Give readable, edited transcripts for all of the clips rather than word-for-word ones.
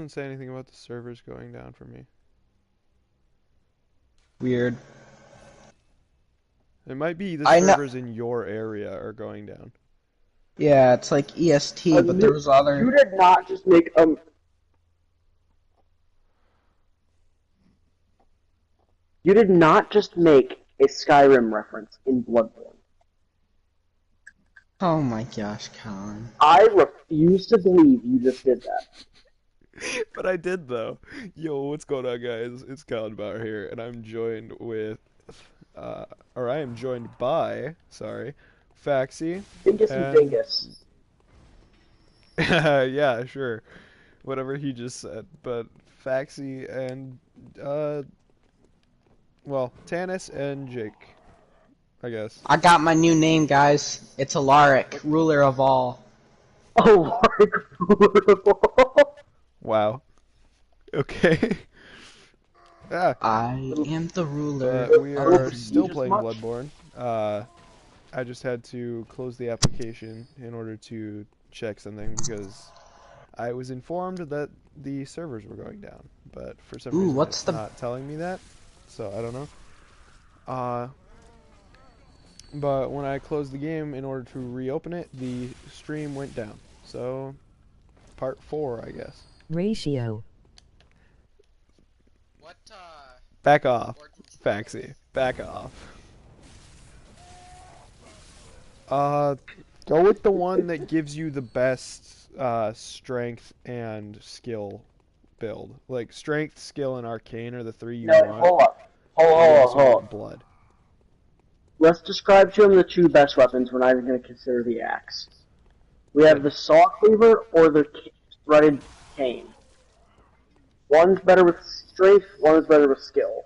doesn't say anything about the servers going down for me. Weird. It might be the I know. servers in your area are going down. Yeah, it's like EST, but there was other. You did not just make You did not just make a Skyrim reference in Bloodborne. Oh my gosh, Colin. I refuse to believe you just did that. But I did though. Yo, what's going on, guys? It's Colin Bauer here, and I'm joined with, or I am joined by, sorry, Faxi. Dingus and Dingus. Yeah, sure, whatever he just said. But Faxi and, well, Tanis and Jake, I guess. I got my new name, guys. It's Alaric, ruler of all. Oh, Wow. Okay. Ah. I am the ruler. We are still Just playing much. Bloodborne. I just had to close the application in order to check something because I was informed that the servers were going down, but for some reason what's it's the... not telling me that, so I don't know. But when I closed the game in order to reopen it, the stream went down. So, part 4, I guess. Ratio. What, Back off, Faxi. Back off. Go with the one that gives you the best strength and skill build. Like strength, skill, and arcane are the 3 you No, want. hold up. You also Hold want up. blood. Let's describe to him the 2 best weapons. We're not even going to consider the axe. We have the saw cleaver or the threaded cane. One's better with strength, one is better with skill.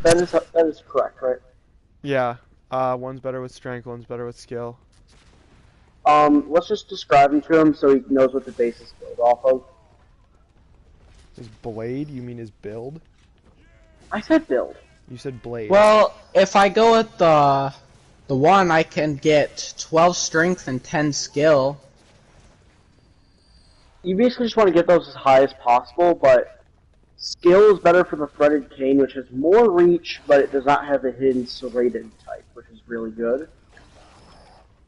That is correct, right? Yeah. One's better with strength, one's better with skill. Let's just describe them to him so he knows what the base is built off of. His blade? You mean his build? I said build. You said blade. Well, if I go with the one, I can get 12 strength and 10 skill. You basically just want to get those as high as possible, but skill is better for the threaded cane, which has more reach, but it does not have the hidden serrated type, which is really good.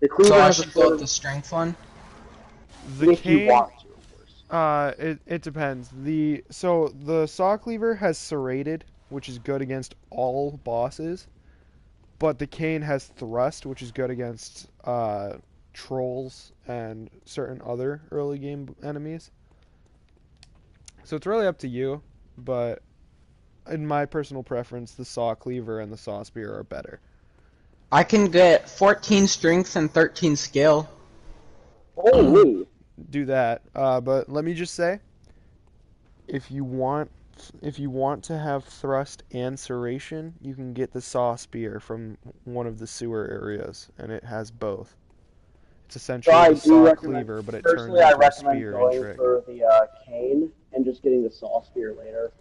The cleaver So I has a should go with the strength one? The if you cane, want to, of course. it depends. So the saw cleaver has serrated, which is good against all bosses, but the cane has thrust, which is good against trolls and certain other early game enemies. So it's really up to you, but in my personal preference, the saw cleaver and the saw spear are better. I can get 14 strength and 13 skill. Holy! Do that, but let me just say, if you want to have thrust and serration, you can get the saw spear from one of the sewer areas, and it has both. It's essentially I a do saw recommend, cleaver, but it turns personally, I into a recommend spear and going trick. for the cane and just getting the saw spear later.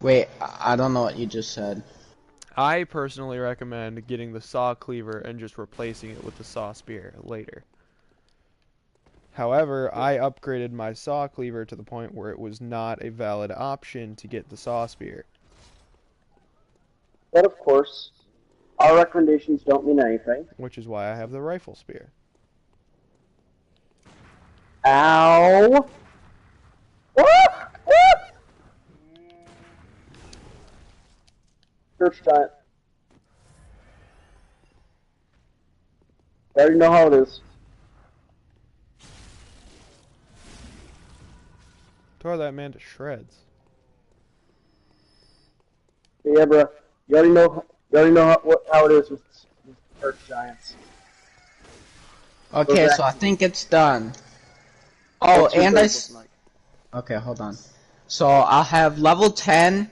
Wait, I don't know what you just said. I personally recommend getting the saw cleaver and just replacing it with the saw spear later. However, I upgraded my saw cleaver to the point where it was not a valid option to get the saw spear. But of course, our recommendations don't mean anything. Which is why I have the rifle spear. Ow! Ah! Ah! Church giant. I already know how it is. Tore that man to shreds. Yeah, bro. You already know how it is with church giants. Okay, so I think it's done. Oh, What's your and build looking like? Okay, hold on. So I'll have level 10,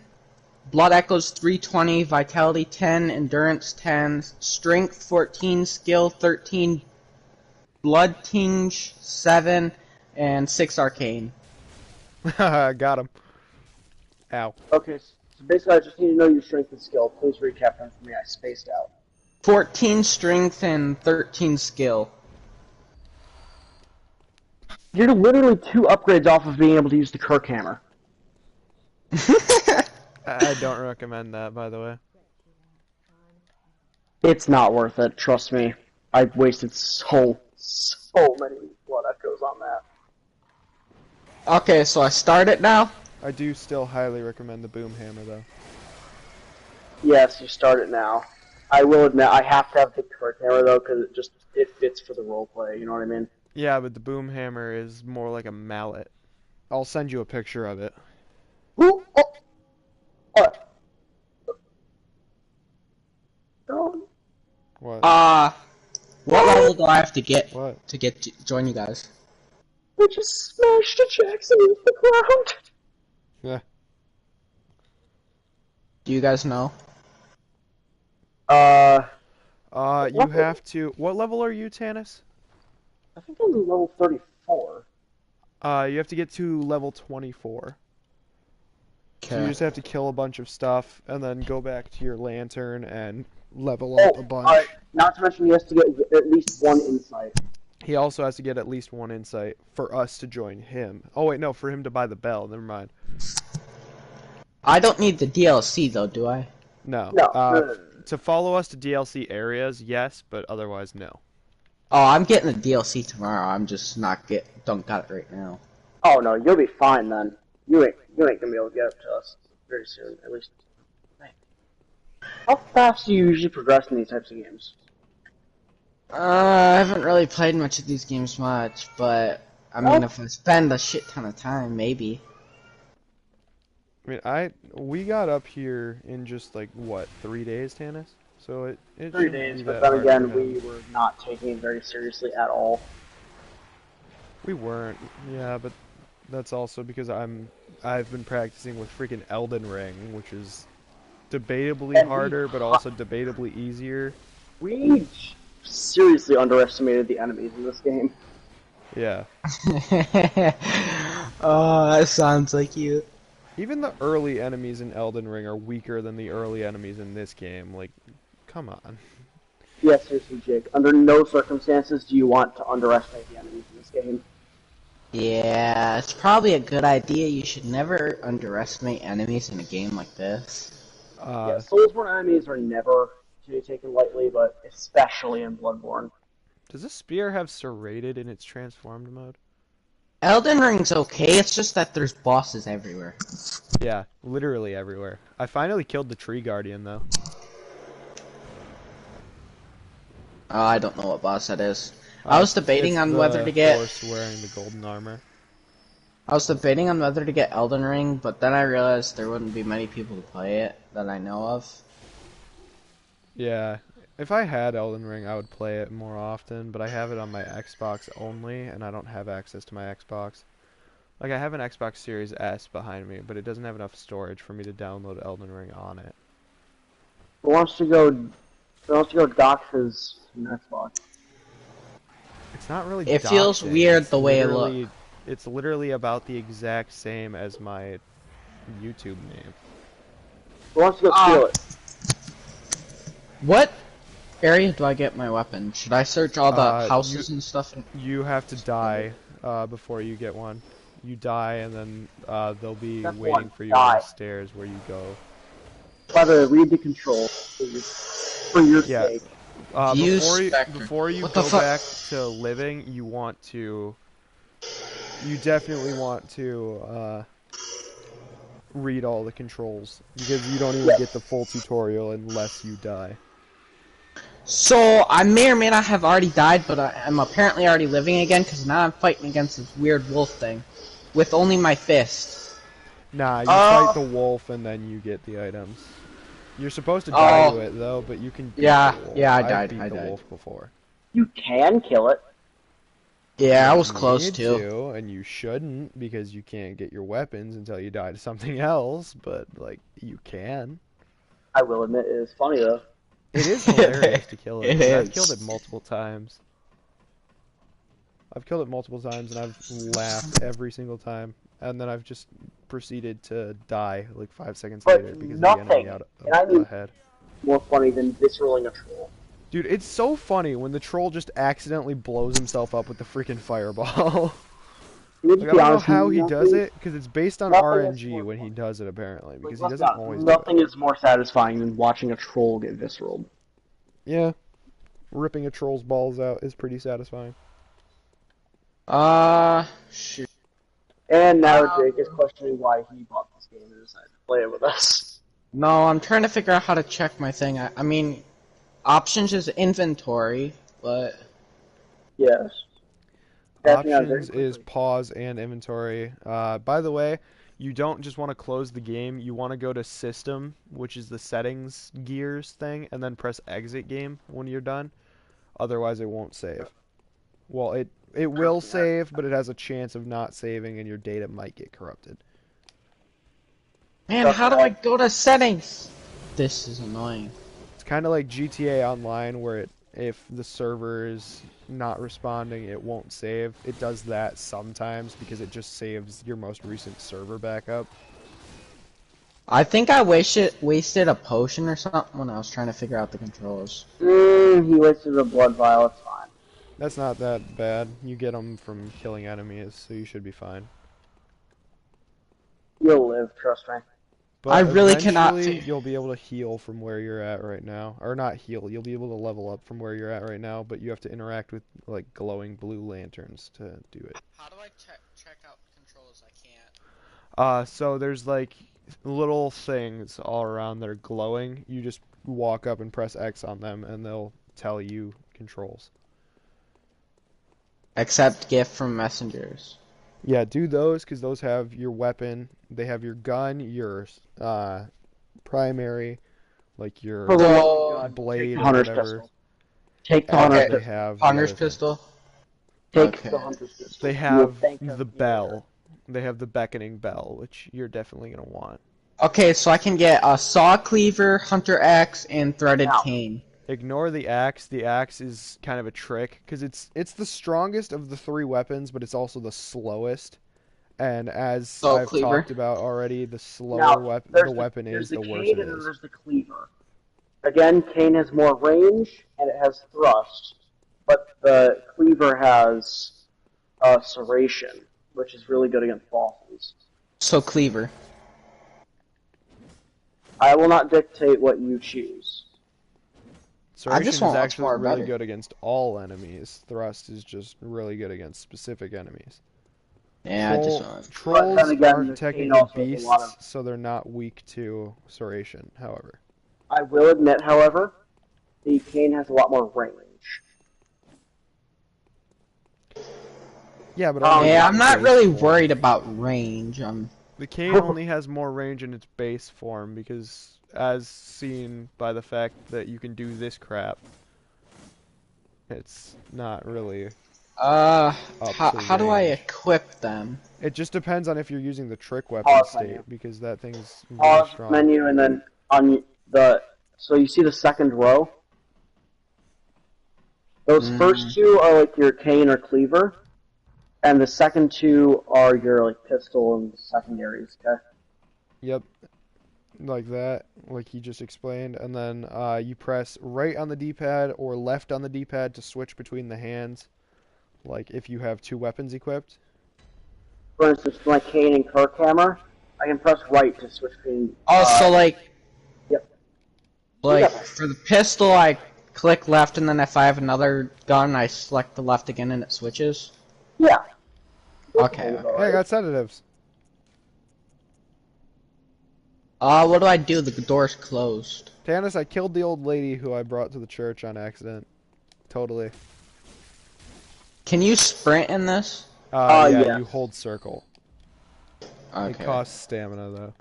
Blood Echoes 320, Vitality 10, Endurance 10, Strength 14, Skill 13, Blood Tinge 7, and 6 Arcane. Got him. Ow. Okay, so basically I just need to know your strength and skill. Please recap them for me. I spaced out. 14 Strength and 13 Skill. You're literally 2 upgrades off of being able to use the Kirk hammer. I don't recommend that, by the way. It's not worth it, trust me. I've wasted so many blood echoes on that. Okay, so I start it now? I do still highly recommend the boom hammer, though. Yes, you start it now. I will admit, I have to have the Kirk hammer, though, because it fits for the roleplay, you know what I mean? Yeah, but the boom hammer is more like a mallet. I'll send you a picture of it. Ooh, oh, what? No. What? What level do I have to get What? to join you guys? I just smashed a Jackson into the ground. Yeah. Do you guys know? You have to... What level are you, Tanis? I think I'm level 34. You have to get to level 24. So you just have to kill a bunch of stuff, and then go back to your lantern and level up a bunch. Not to mention he has to get at least 1 insight. He also has to get at least 1 insight for us to join him. Oh wait, no, for him to buy the bell. Never mind. I don't need the DLC though, do I? No. No. To follow us to DLC areas, yes, but otherwise, no. Oh, I'm getting the DLC tomorrow. I'm just don't got it right now. Oh no, you'll be fine then. You ain't gonna be able to get up to us very soon, at least. How fast do you usually progress in these types of games? I haven't really played much of these games much, but I mean, if I spend a shit ton of time, maybe. I mean, we got up here in just like what, 3 days, Tanis? So it 3 days, but then again, we were not taking it very seriously at all. We weren't, yeah, but that's also because I've been practicing with freaking Elden Ring, which is debatably harder, but also debatably easier. We seriously underestimated the enemies in this game. Yeah. Oh, that sounds like you. Even the early enemies in Elden Ring are weaker than the early enemies in this game. Like, come on. Yes, seriously, Jake. Under no circumstances do you want to underestimate the enemies in this game. Yeah, it's probably a good idea. You should never underestimate enemies in a game like this. Yeah, Soulsborne enemies are never to be taken lightly, but especially in Bloodborne. Does this spear have serrated in its transformed mode? Elden Ring's okay, it's just that there's bosses everywhere. Yeah, literally everywhere. I finally killed the tree guardian, though. Oh, I don't know what boss that is. I was debating on whether to get... horse wearing the golden armor. I was debating on whether to get Elden Ring, but then I realized there wouldn't be many people to play it that I know of. Yeah, if I had Elden Ring, I would play it more often, but I have it on my Xbox only, and I don't have access to my Xbox. Like, I have an Xbox Series S behind me, but it doesn't have enough storage for me to download Elden Ring on it. Who wants to go dock his Xbox? It's not really It feels doxing. weird It's the way it literally- looks. It's literally about the exact same as my YouTube name. Who wants to go steal it? What area do I get my weapon? Should I search all the houses and stuff? You have to die before you get one. You die, and then they'll be Step waiting one, for you die. on the stairs where you go. By the way, read the controls, please. For your Yeah. sake. Use Before you What the go fuck? back to living, you definitely want to read all the controls, because you don't even get the full tutorial unless you die. So, I may or may not have already died, but I'm apparently already living again, because now I'm fighting against this weird wolf thing. With only my fist. Nah, you fight the wolf and then you get the items. You're supposed to die to it, though, but you can beat Yeah, the wolf. yeah, I I've died, beat I the died. wolf before. You can kill it. Yeah, I was You close need too. to, and you shouldn't, because you can't get your weapons until you die to something else, but, like, you can. I will admit it is funny though. It is hilarious to kill it. It and I've is. killed it multiple times. I've killed it multiple times, and I've laughed every single time. And then I've just proceeded to die, like, 5 seconds But later, because of nothing, the enemy out and I mean- ahead. More funny than visceraling a troll. Dude, it's so funny when the troll just accidentally blows himself up with the freaking fireball. To Like, I be don't know honest, how he does nothing, it, because it's based on nothing is RNG more when he fun. does it, apparently, Like, because he let's be doesn't honest, always do it. nothing is more satisfying than watching a troll get visceraled. Yeah, ripping a troll's balls out is pretty satisfying. Shoot. And now Jake is questioning why he bought this game and decided to play it with us. No, I'm trying to figure out how to check my thing. I mean, options is inventory, but Yes. Tapping on it very Options is quickly. pause and inventory. By the way, you don't just want to close the game. You want to go to System, which is the settings gears thing, and then press Exit Game when you're done. Otherwise, it won't save. Well, it will save, but it has a chance of not saving, and your data might get corrupted. man, how do I go to settings? This is annoying. It's kind of like GTA Online, where if the server is not responding, it won't save. It does that sometimes because it just saves your most recent server backup. I think I wasted a potion or something when I was trying to figure out the controls. He wasted a blood vial, it's fine. That's not that bad. You get them from killing enemies, so you should be fine. You'll live, trust me. But I really cannot eventually, you'll be able to heal from where you're at right now. Or not heal, you'll be able to level up from where you're at right now, but you have to interact with, like, glowing blue lanterns to do it. How do I check out controls? I can't. So there's, like, little things all around that are glowing. You just walk up and press X on them, and they'll tell you controls. Accept gift from messengers. Yeah, do those, because those have your weapon. They have your gun, your primary, like your blade or Hunter's whatever. pistol. Take the And hunter's they pistol. have the Hunter's other thing. pistol. Take Okay. the hunter's pistol. They You will have thank the us later. bell. They have the beckoning bell, which you're definitely gonna want. Okay, so I can get a saw cleaver, hunter axe, and threaded Now. cane. Ignore the axe. The axe is kind of a trick because it's the strongest of the three weapons, but it's also the slowest. And as Saw I've cleaver. talked about already, the slower Now, the weapon there's is, the worse cane it and then is. there's the cleaver. Again, cane has more range and it has thrust, but the cleaver has serration, which is really good against bosses. So cleaver. I will not dictate what you choose. Serration just is want what's actually more really better. good against all enemies. Thrust is just really good against specific enemies. Yeah, I just want. Trolls But then again, aren't the cane technically also has a lot beasts, of- so they're not weak to serration, however. I will admit, however, the cane has a lot more range. Yeah, but Oh, only Yeah, in I'm not base really form. worried about range. The cane only has more range in its base form because, as seen by the fact that you can do this crap, it's not really. How do I range. equip them? It just depends on if you're using the trick weapon Pause state menu. because that thing's very Pause strong. menu and then on the so you see the second row. Those first two are like your cane or cleaver, and the second two are your like pistol and secondaries. Okay. Yep, like that, like he just explained, and then you press right on the D-pad or left on the D-pad to switch between the hands, like if you have two weapons equipped. For instance, my cane and Kirk hammer, I can press right to switch between. Also, Yep. like for the pistol, I click left, and then if I have another gun, I select the left again, and it switches. Yeah. Okay. Hey, I got sedatives. What do I do? The door's closed. Tannis, I killed the old lady who I brought to the church on accident. Totally. Can you sprint in this? Yeah, yeah. you hold circle. Okay. It costs stamina though,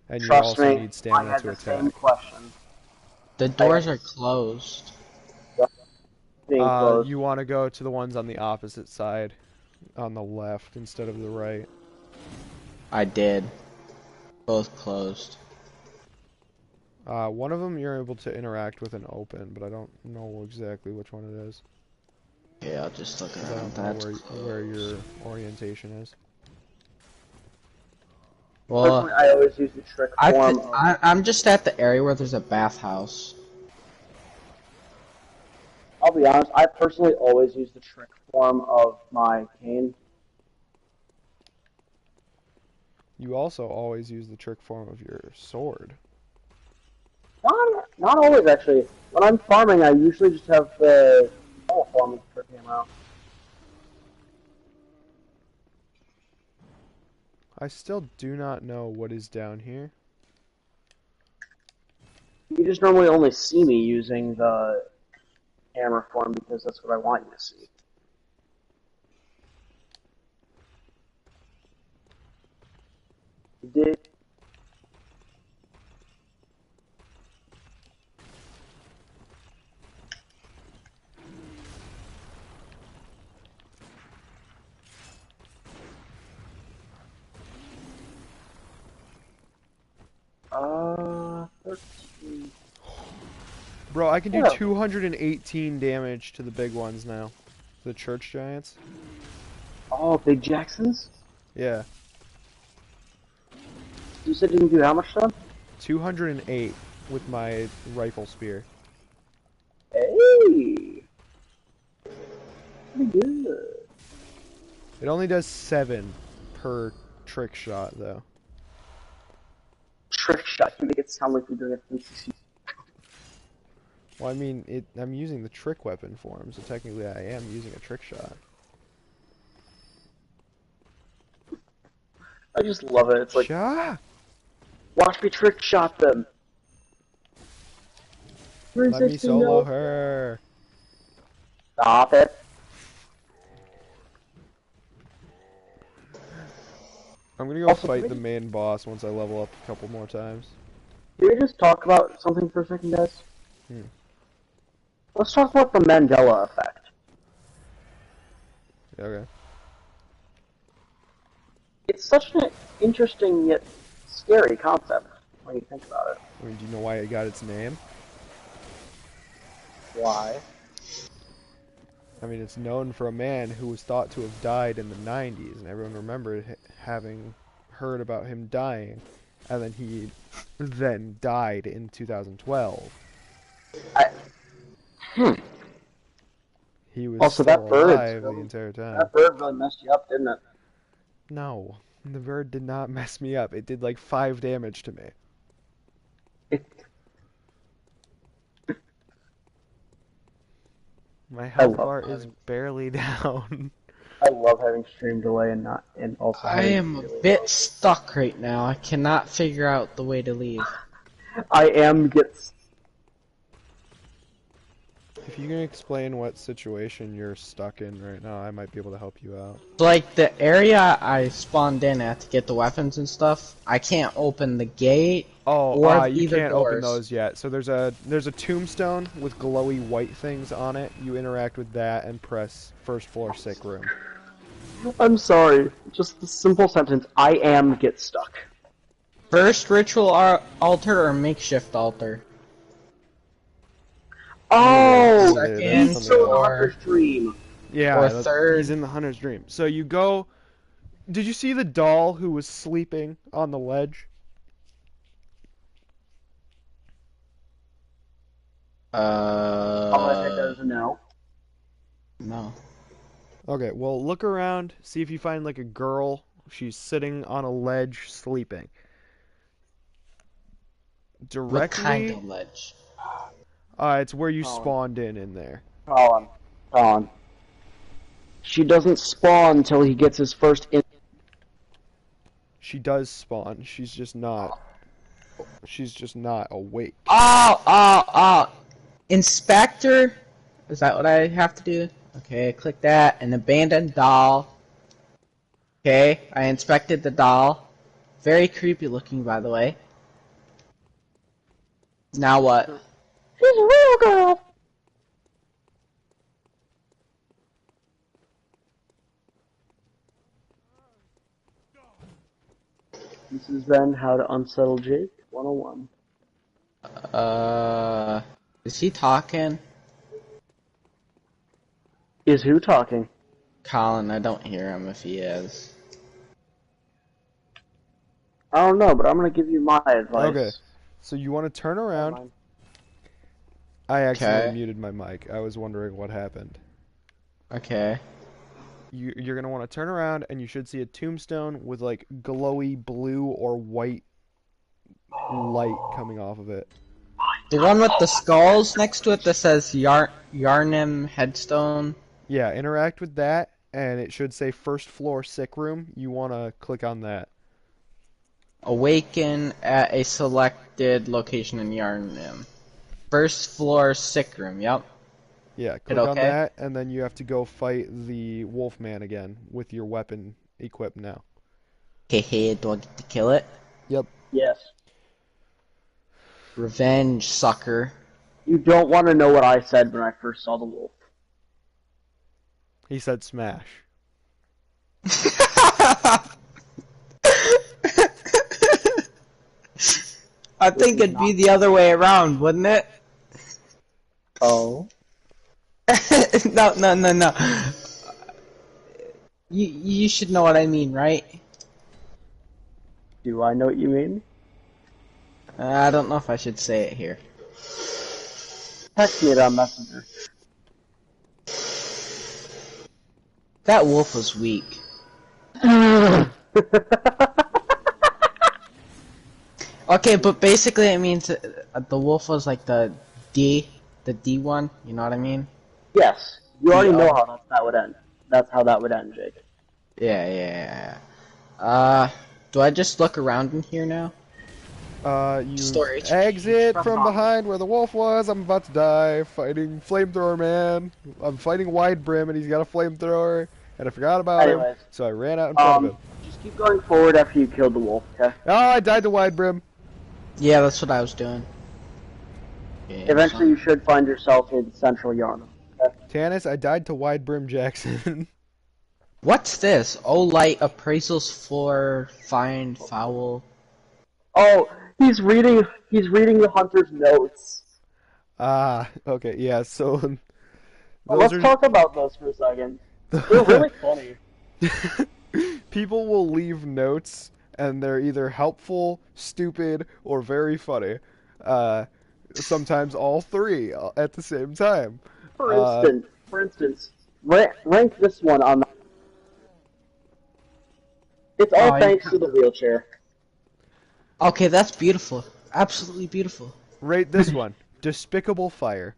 and you Trust also me, need I stamina had to the attack. same question. The doors are closed. Being closed. You want to go to the ones on the opposite side, on the left instead of the right. I did. Both closed. One of them you're able to interact with and open, but I don't know exactly which one it is. Yeah, I'll just look 'Cause I around. don't That's know closed. where your orientation is. Well, Personally, I always use the trick form of... I'm just at the area where there's a bathhouse. I'll be honest, I personally always use the trick form of my cane. You also always use the trick form of your sword. Not always, actually. When I'm farming, I usually just have the normal form of the trick hammer out. I still do not know what is down here. You just normally only see me using the hammer form because that's what I want you to see. You did. Uh, 13. Bro, I can do Yeah. 218 damage to the big ones now. The church giants. Oh, Big Jacksons? Yeah. You said you can do how much then? 208 with my rifle spear. Hey! Pretty good. It only does 7 per trick shot, though. Trick shot. You make it sound like you're doing a 360. Well, I mean, I'm using the trick weapon form, so technically I am using a trick shot. I just love it. It's like, Shah! watch me trick shot them. Let me 360 solo no. her. Stop it. I'm gonna go Also, fight can the we- main boss once I level up a couple more times. Can we just talk about something for a second, guys? Hmm. Let's talk about the Mandela effect. Okay. It's such an interesting yet scary concept when you think about it. I mean, do you know why it got its name? Why? I mean, it's known for a man who was thought to have died in the 90s, and everyone remembered having heard about him dying, and then he then died in 2012. He was Also, still that bird, alive the entire time. that bird really messed you up, didn't it? No, the bird did not mess me up. It did like 5 damage to me. My health love bar is having- barely down. I love having stream delay and also I having am a really bit low. stuck right now. I cannot figure out the way to leave. I am gets. If you can explain what situation you're stuck in right now, I might be able to help you out. Like the area I spawned in at to get the weapons and stuff, I can't open the gate Oh, or you either can't open doors. those yet. So there's a tombstone with glowy white things on it. You interact with that and press first floor sick room. I'm sorry. Just the simple sentence. I am get stuck. First ritual altar or makeshift altar? Oh, Yeah, Second that's he's still in the or Hunter's dream. Yeah, third. he's in the hunter's dream. So you go. Did you see the doll who was sleeping on the ledge? I'm gonna take that as a no. No. Okay, well look around, see if you find like a girl. She's sitting on a ledge sleeping. Directly. What kind of ledge? It's where you Colin. spawned in there. Colin. She doesn't spawn until he gets his first in. She does spawn. She's just not. She's just not awake. Oh! Inspector? Is that what I have to do? Okay, click that. An abandoned doll. Okay, I inspected the doll. Very creepy looking, by the way. Now what? She's a real girl. This is then how to unsettle Jake 101. Is he talking? Is who talking? Colin, I don't hear him if he is. I don't know, but I'm gonna give you my advice. Okay, so you want to turn around. I accidentally muted my mic. I was wondering what happened. Okay. you're gonna want to turn around and you should see a tombstone with like glowy blue or white light coming off of it. The one with the skulls next to it that says Yarnim headstone. Yeah, interact with that, and it should say first floor sick room. You want to click on that. Awaken at a selected location in Yarnim. First floor sick room, yep. Yeah, Hit click on okay. that, and then you have to go fight the Wolfman again with your weapon equipped now. Hehe, do I get to kill it? Yep. Yes. Revenge, sucker. You don't want to know what I said when I first saw the wolf. He said smash. I think it'd be the other way around, wouldn't it? Oh. No. You should know what I mean, right? Do I know what you mean? I don't know if I should say it here. Text me it on Messenger. That wolf was weak. Okay, but basically it means the wolf was like the D one, you know what I mean? Yes. You already Yeah. know how that would end. That's how that would end, Jake. Yeah. Do I just look around in here now? You Storage. exit From from bottom. behind where the wolf was. I'm about to die fighting flamethrower man. I'm fighting Wide Brim and he's got a flamethrower and I forgot about him, Anyways, so I ran out in front of him. just keep going forward after you killed the wolf, okay? Oh, I died to Wide Brim. Yeah, that's what I was doing. Yeah, Eventually you should find yourself in Central Yarnum. Okay? Tannis, I died to Wide Brim Jackson. What's this? Oh, light appraisals for fine foul. Oh, he's reading the hunter's notes. Okay, yeah, so Well, those let's talk about those for a second. They're really funny. People will leave notes and they're either helpful, stupid, or very funny. Sometimes all three at the same time. For instance, rank this one on the... It's all Oh, thanks to the wheelchair. Okay, that's beautiful. Absolutely beautiful. Rate this one. Despicable Fire.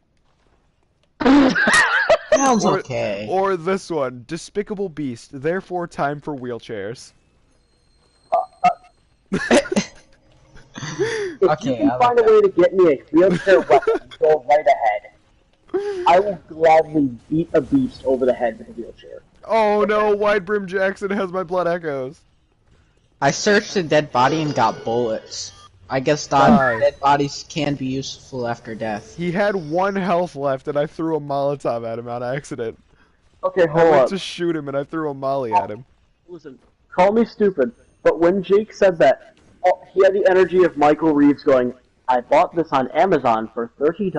Sounds Or, okay. or this one. Despicable Beast. Therefore, time for wheelchairs. If Okay, you can I find like a way to get me a wheelchair weapon, go right ahead. I will gladly beat a beast over the head with a wheelchair. Oh no, Wide Brim Jackson has my blood echoes. I searched a dead body and got bullets. I guess Die. dead bodies can be useful after death. He had 1 health left and I threw a Molotov at him on accident. Okay, I hold went up. to shoot him and I threw a molly at him. Listen, call me stupid, but when Jake said that, he had the energy of Michael Reeves going, I bought this on Amazon for $30.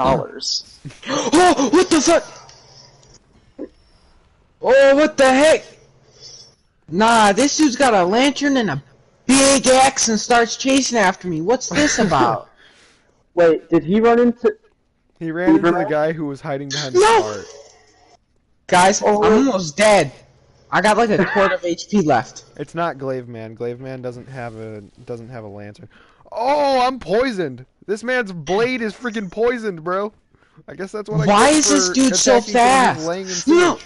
Oh, what the fuck? Oh, what the heck? Nah, this dude's got a lantern and a big axe and starts chasing after me. What's this about? Wait, did he run into... He ran into the Uberman? guy who was hiding behind the No! cart. Guys, Oh. I'm almost dead. I got like a quart of HP left. It's not Glaive Man. Glaive Man doesn't have a lantern. Oh, I'm poisoned. This man's blade is freaking poisoned, bro. I guess that's what I Why get is this for dude so attacking someone who's fast? laying in No. sewage.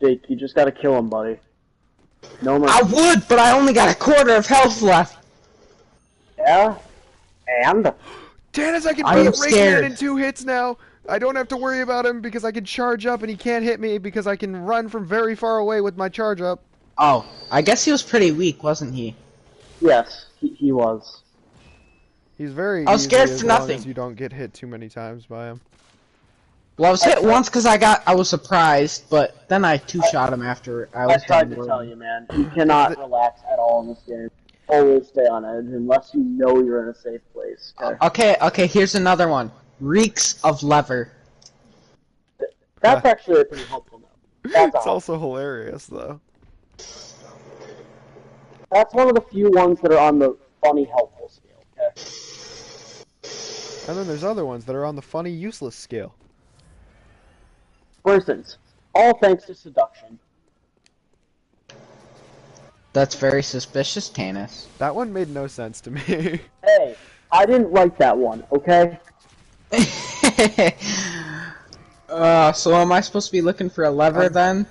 Jake, you just gotta kill him, buddy. No more... I would, but I only got a quarter of health left. Yeah? And? Tannis, I can I beat am Rake scared. Man in 2 hits now. I don't have to worry about him because I can charge up and he can't hit me because I can run from very far away with my charge up. Oh, I guess he was pretty weak, wasn't he? Yes, he was. He's very I was easy scared as for long nothing. as you don't get hit too many times by him. Well, I was hit once because I was surprised, but then I two-shot him after I I was tried done to tell working. you, man. You cannot relax at all in this game. Always stay on edge unless you know you're in a safe place. Okay? Okay, here's another one. Reeks of leather. That's actually a pretty helpful note. That's It's all. also hilarious, though. That's one of the few ones that are on the funny helpful scale. Okay? And then there's other ones that are on the funny useless scale. For instance, All thanks to seduction. That's very suspicious, Tanis. That one made no sense to me. Hey, I didn't write that one, okay? So am I supposed to be looking for a lever then?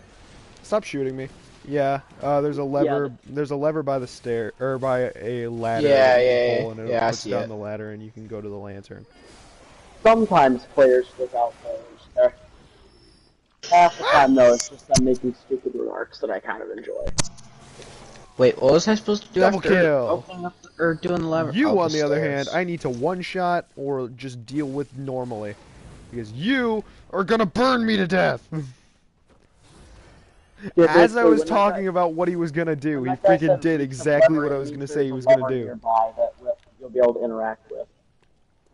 Stop shooting me. Yeah, there's a lever. There's a lever by the stair or by a ladder Yeah, that you yeah, can pull, and it yeah, I puts see down it. the ladder, and you can go to the lantern. Sometimes players without players. Half the time, though, it's just them making stupid remarks that I kind of enjoy. Wait, what was I supposed to do Double after kill. opening up or doing the lever? You, Oh, on the other stairs. hand, I need to one-shot or just deal with normally, because you are gonna burn me to death. Yeah, As I basically, was talking about what he was gonna do, when he that guy freaking said did reeks of exactly lever, what I it was means gonna say there's he a was gonna lever do. nearby that you'll be able to interact with.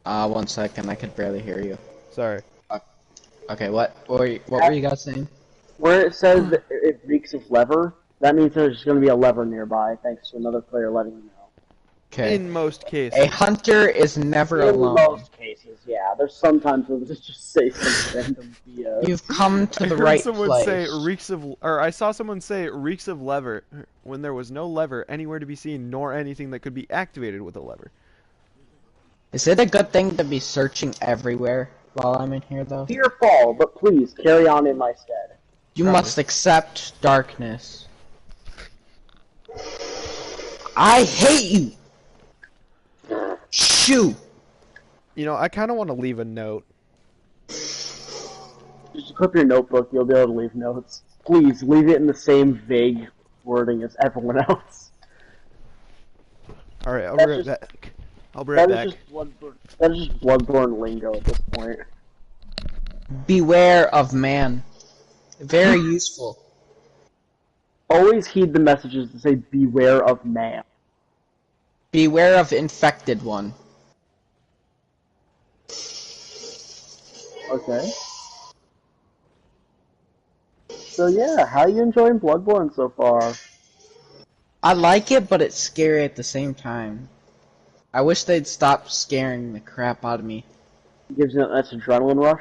1 second, I could barely hear you. Sorry. Okay, what were you guys saying? Where it says that it reeks of lever, that means there's going to be a lever nearby, thanks to another player letting you know. Okay. In most A cases. hunter is never In alone. most cases, yeah. There's sometimes where they just say some random BS. You've come to I the heard right someone place. say reeks of, or I saw someone say reeks of lever when there was no lever anywhere to be seen, nor anything that could be activated with a lever. Is it a good thing to be searching everywhere while I'm in here, though? Fear fall, but please carry on in my stead. You Probably. must accept darkness. I hate you! Shoo! You know, I kind of want to leave a note. Just equip your notebook, you'll be able to leave notes. Please, leave it in the same vague wording as everyone else. Alright, I'll be That's right just- back. I'll be right back. That is just Bloodborne lingo at this point. Beware of man. Very useful. Always heed the messages that say beware of man. Beware of infected one. Okay. So yeah, how you enjoying Bloodborne so far? I like it, but it's scary at the same time. I wish they'd stop scaring the crap out of me. Gives you that nice adrenaline rush?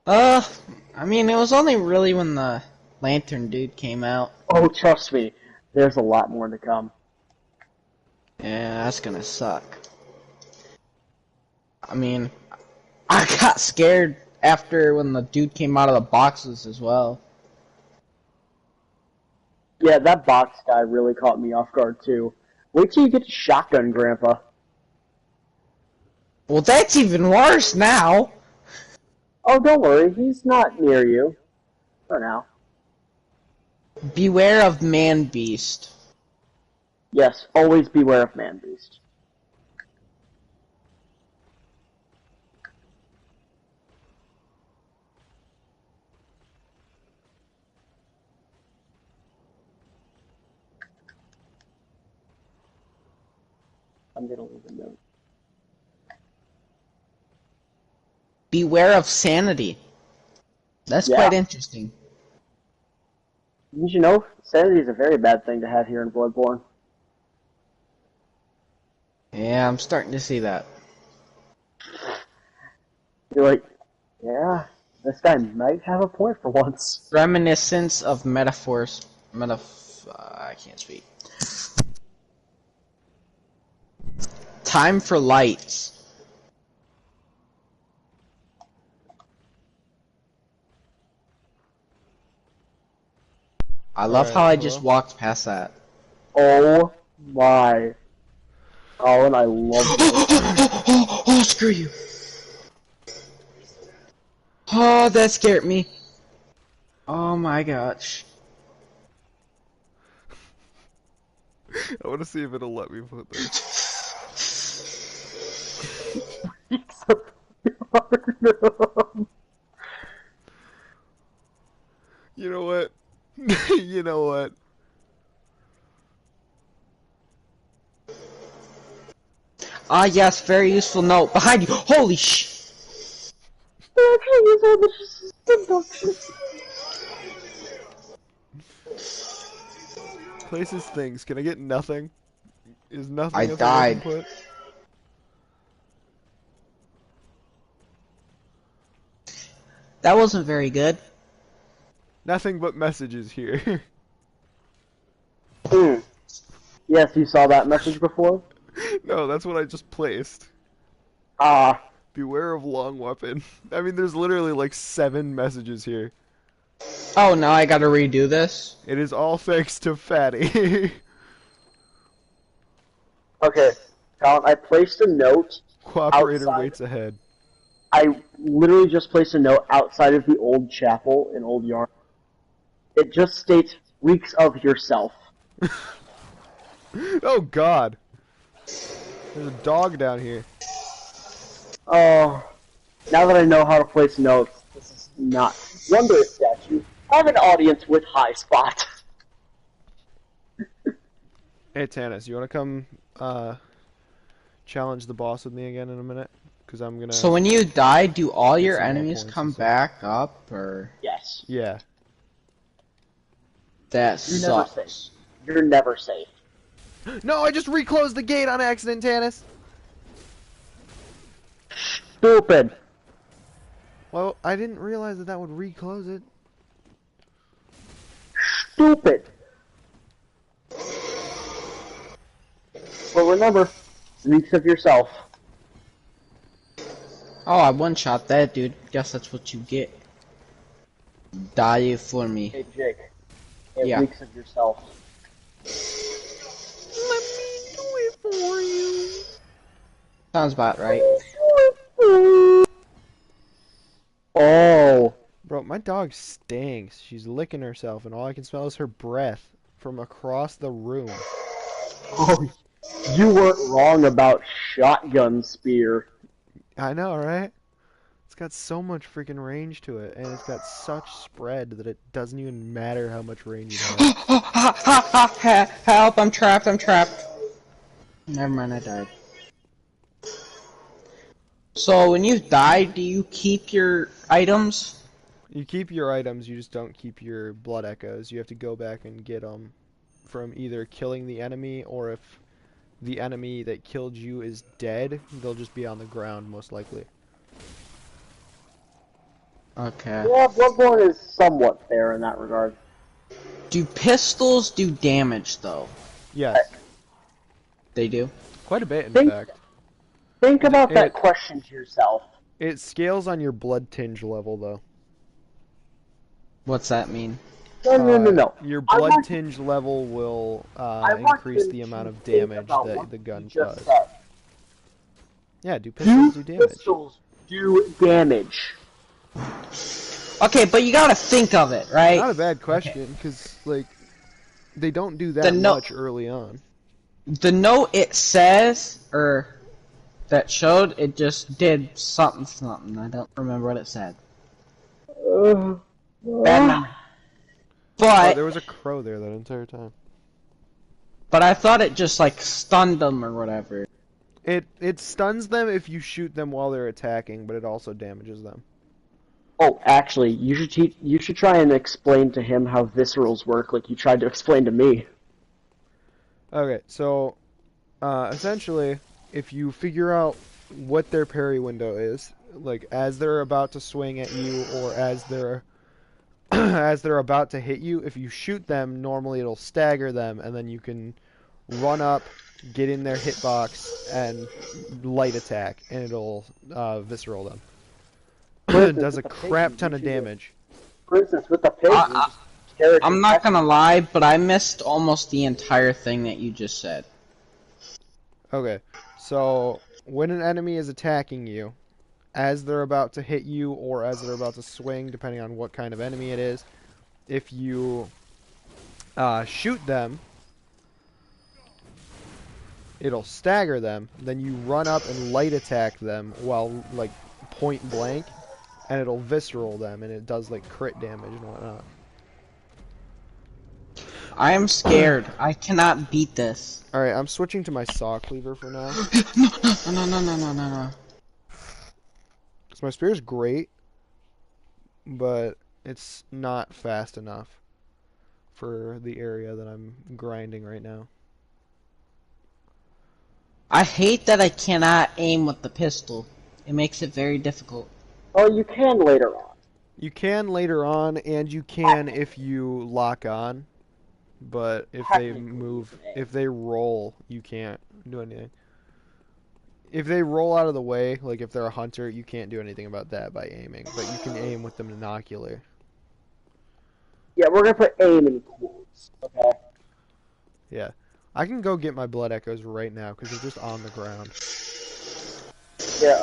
I mean, it was only really when the lantern dude came out. Oh, trust me, there's a lot more to come. Yeah, that's gonna suck. I mean, I got scared after when the dude came out of the boxes as well. Yeah, that box guy really caught me off guard too. Wait till you get to Shotgun Grandpa. Well, that's even worse now! Oh, don't worry, he's not near you. For now. Beware of man beast. Yes, always beware of Man Beast. I'm gonna leave a note. Beware of sanity. That's Yeah. quite interesting. Did you know, sanity is a very bad thing to have here in Bloodborne. Yeah, I'm starting to see that. You're like, yeah, this guy might have a point for once. Reminiscence of metaphors. I can't speak. Time for lights. I love Alright, how I hello? just walked past that. Oh my. Colin, I love this. Oh, screw you. Oh, that scared me. Oh my gosh. I want to see if it'll let me put this. You know what? You know what? Ah, yes, very useful note. Behind you. Holy sh. Places things. Can I get nothing? Is nothing I a thing I can died. put? That wasn't very good. Nothing but messages here. Hmm. Yes, you saw that message before? No, that's what I just placed. Ah. Beware of long weapon. I mean, there's literally like 7 messages here. Oh, now I gotta redo this? It is all thanks to Fatty. Okay, Colin, I placed a note Cooperator outside. waits ahead. I literally just placed a note outside of the old chapel in Old Yarn. It just states, reeks of yourself. Oh god. There's a dog down here. Oh, now that I know how to place notes, this is not. Wonder statue. I have an audience with high spot. Hey Tanis, you wanna come challenge the boss with me again in a minute? Because I'm gonna... So when you die, do all get your some more enemies points come and stuff. back up, or... Yes. Yeah. That You're never sucks. safe. You're never safe. No, I just reclosed the gate on accident, Tanis! Stupid. Well, I didn't realize that would reclose it. Stupid. But remember, reeks of yourself. Oh, I one-shot that dude. Guess that's what you get. Die for me. Hey, Jake. It Yeah. reeks of yourself. Let me do it for you. Sounds about right. Oh. Bro, my dog stinks. She's licking herself, and all I can smell is her breath from across the room. Oh, you weren't wrong about shotgun spear. I know, right? It's got so much freaking range to it, and it's got such spread that it doesn't even matter how much range you have. Help, I'm trapped, I'm trapped. Never mind, I died. So, when you die, do you keep your items? You keep your items, you just don't keep your blood echoes. You have to go back and get them from either killing the enemy, or if the enemy that killed you is dead, they'll just be on the ground, most likely. Okay. Yeah, Bloodborne is somewhat fair in that regard. Do pistols do damage, though? Yes. They do? Quite a bit, in Think- fact. Think about that It- question to yourself. It scales on your blood tinge level, though. What's that mean? No. Your I blood want- tinge level will I want increase you the to amount of think damage about that what the gun you just does. said. Yeah, do pistols do damage? Pistols do damage. Okay, but you gotta think of it, right? Not a bad question, because, like, they don't do that The no- much early on. The note it says, or that showed, it just did something. I don't remember what it said. Bad memory. Oh, But, there was a crow there that entire time. I thought it just, like, stunned them or whatever. It stuns them if you shoot them while they're attacking, but it also damages them. Oh, actually, you should try and explain to him how viscerals work, like you tried to explain to me. Okay, so essentially, if you figure out what their parry window is, like as they're about to swing at you or as they're as they're about to hit you, if you shoot them, normally it'll stagger them, and then you can run up, get in their hitbox, and light attack, and it'll visceral them. It does a with the crap pig, ton you of should do- damage. For instance, with the pig, you just tear it I'm to not pieces. gonna lie, but I missed almost the entire thing that you just said. Okay, so when an enemy is attacking you, as they're about to hit you or as they're about to swing, depending on what kind of enemy it is, if you shoot them, it'll stagger them. Then you run up and light attack them while like point blank, and it'll visceral them, and it does like crit damage and whatnot. I am scared. I cannot beat this. All right, I'm switching to my saw cleaver for now. No. So my spear is great, but it's not fast enough for the area that I'm grinding right now. I hate that I cannot aim with the pistol. It makes it very difficult. Oh, you can later on. You can later on, and you can if you lock on. But if they Technically, you move, can aim. if they roll, you can't do anything. If they roll out of the way, like if they're a hunter, you can't do anything about that by aiming. But you can aim with the binocular. Yeah, we're gonna put aim in quotes. Okay. Yeah. I can go get my blood echoes right now because they're just on the ground. Yeah.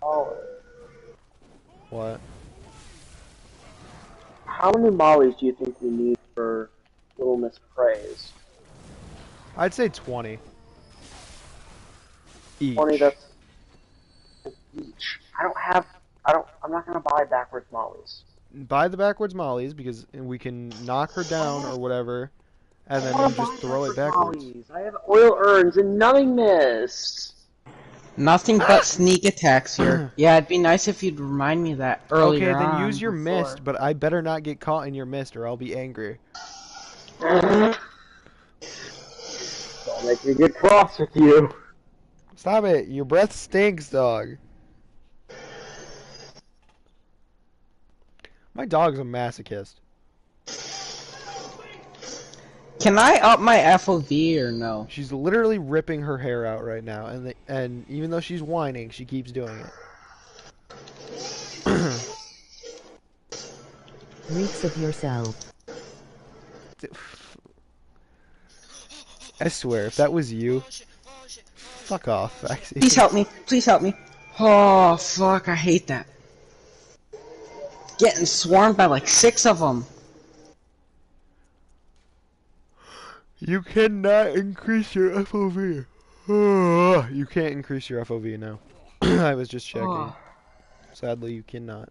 Oh, What? how many mollies do you think we need for Little Miss Praise? I'd say 20 20. each. That's each. I don't have. I don't. I'm not gonna buy backwards mollies. Buy the backwards mollies because we can knock her down or whatever, and I then want you to just buy throw it backwards backwards. mollies. I have oil urns and numbing mist. Nothing but sneak attacks here. Yeah, it'd be nice if you'd remind me of that Okay, earlier then on. use your before. mist, but I better not get caught in your mist or I'll be angry. Don't make me get cross with you. Stop it! Your breath stinks, dog. My dog's a masochist. Can I up my FOV or no? She's literally ripping her hair out right now, and even though she's whining, she keeps doing it. Reeks of yourself. I swear, if that was you, fuck off, Maxie. Please help me. Please help me. Oh, fuck. I hate that. Getting swarmed by like 6 of them. You cannot increase your FOV. You can't increase your FOV now. I was just checking. Oh, Sadly, you cannot.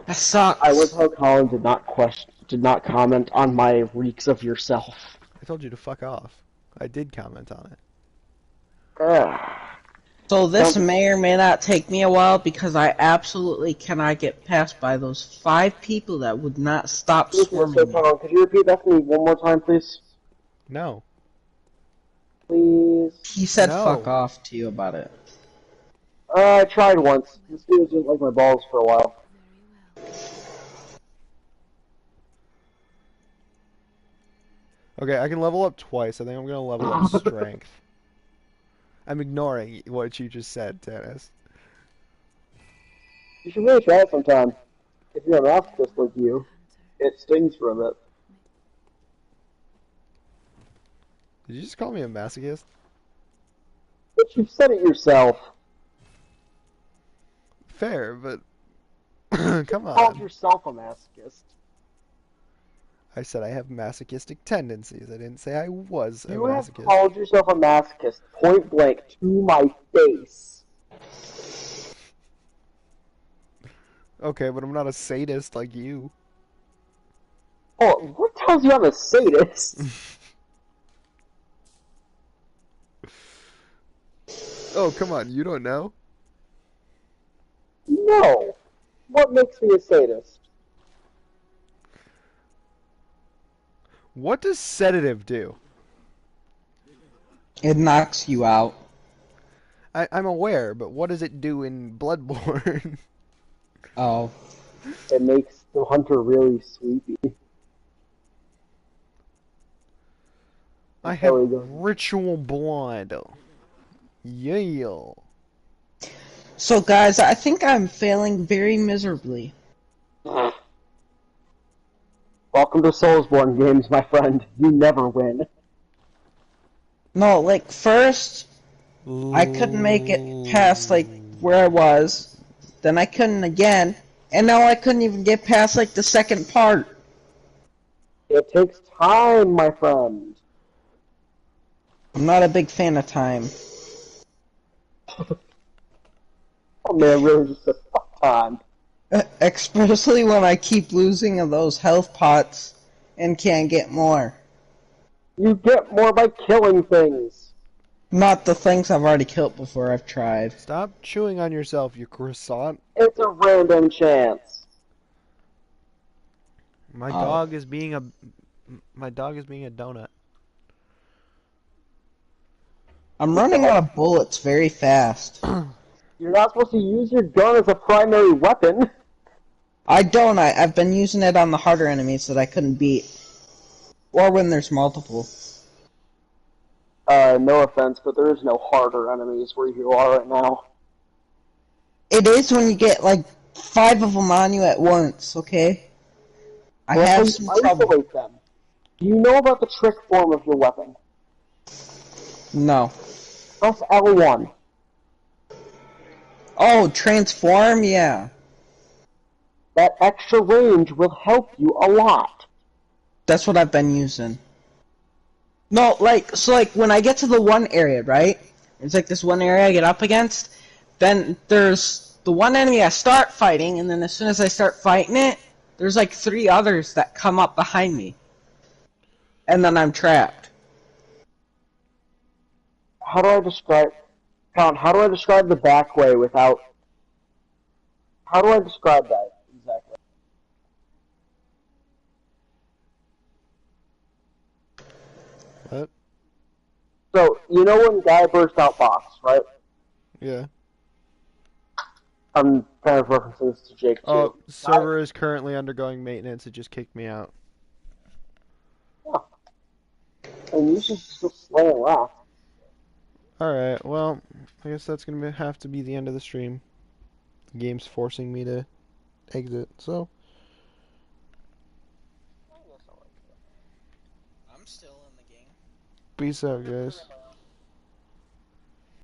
that sucks. I was how Colin did not comment on my reeks of yourself. I told you to fuck off. I did comment on it. Ugh. So this Don't- may or may not take me a while because I absolutely cannot get past by those 5 people that would not stop So, swarming me. Colin, could you repeat that for me one more time, please? No. Please. He said No. fuck off to you about it. I tried once. This dude didn't like my balls for a while. Okay, I can level up twice. I think I'm gonna level up strength. I'm ignoring what you just said, Dennis. You should really try it sometime. If you're a masochist like you, it stings for a bit. Did you just call me a masochist? But you've said it yourself. Fair, but come You called on. yourself a masochist. I said I have masochistic tendencies. I didn't say I was a You have masochist. called yourself a masochist point blank to my face. Okay, but I'm not a sadist like you. Oh, what tells you I'm a sadist? Oh, come on, you don't know? No. What makes me a sadist? What does sedative do? It knocks you out. I'm aware, but what does it do in Bloodborne? Oh. It makes the hunter really sleepy. I have There we go. ritual blood. Yeah. So guys, I think I'm failing very miserably. Welcome to Soulsborne games, my friend. You never win. No, like first, I couldn't make it past like where I was. Then I couldn't again, and now I couldn't even get past like the second part. It takes time, my friend. I'm not a big fan of time. Oh man, really just a tough time. Especially when I keep losing of those health pots and can't get more. You get more by killing things. Not the things I've already killed before I've tried. Stop chewing on yourself, you croissant. It's a random chance. My Oh. dog is being a donut. I'm running out of bullets very fast. You're not supposed to use your gun as a primary weapon. I don't. I've been using it on the harder enemies that I couldn't beat. Or when there's multiple. No offense, but there is no harder enemies where you are right now. It is when you get like 5 of them on you at once, okay? I Well, have that's some how you trouble. isolate them. Do you know about the trick form of your weapon? No. Press L1. Oh, transform? Yeah. That extra range will help you a lot. That's what I've been using. No, so when I get to the one area, right? It's like this one area I get up against. Then there's the one enemy I start fighting, and then as soon as I start fighting it, there's like 3 others that come up behind me. And then I'm trapped. How do I describe... Count, how do I describe the back way without... How do I describe that exactly? What? So, you know when Guy burst out box, right? Yeah. I'm kind of referencing this to Jake, too. Oh, server is currently undergoing maintenance. It just kicked me out. Yeah. And you should just slay and laugh. Alright, well, I guess that's gonna have to be the end of the stream. The game's forcing me to exit, so. I'm still in the game. Peace out, guys.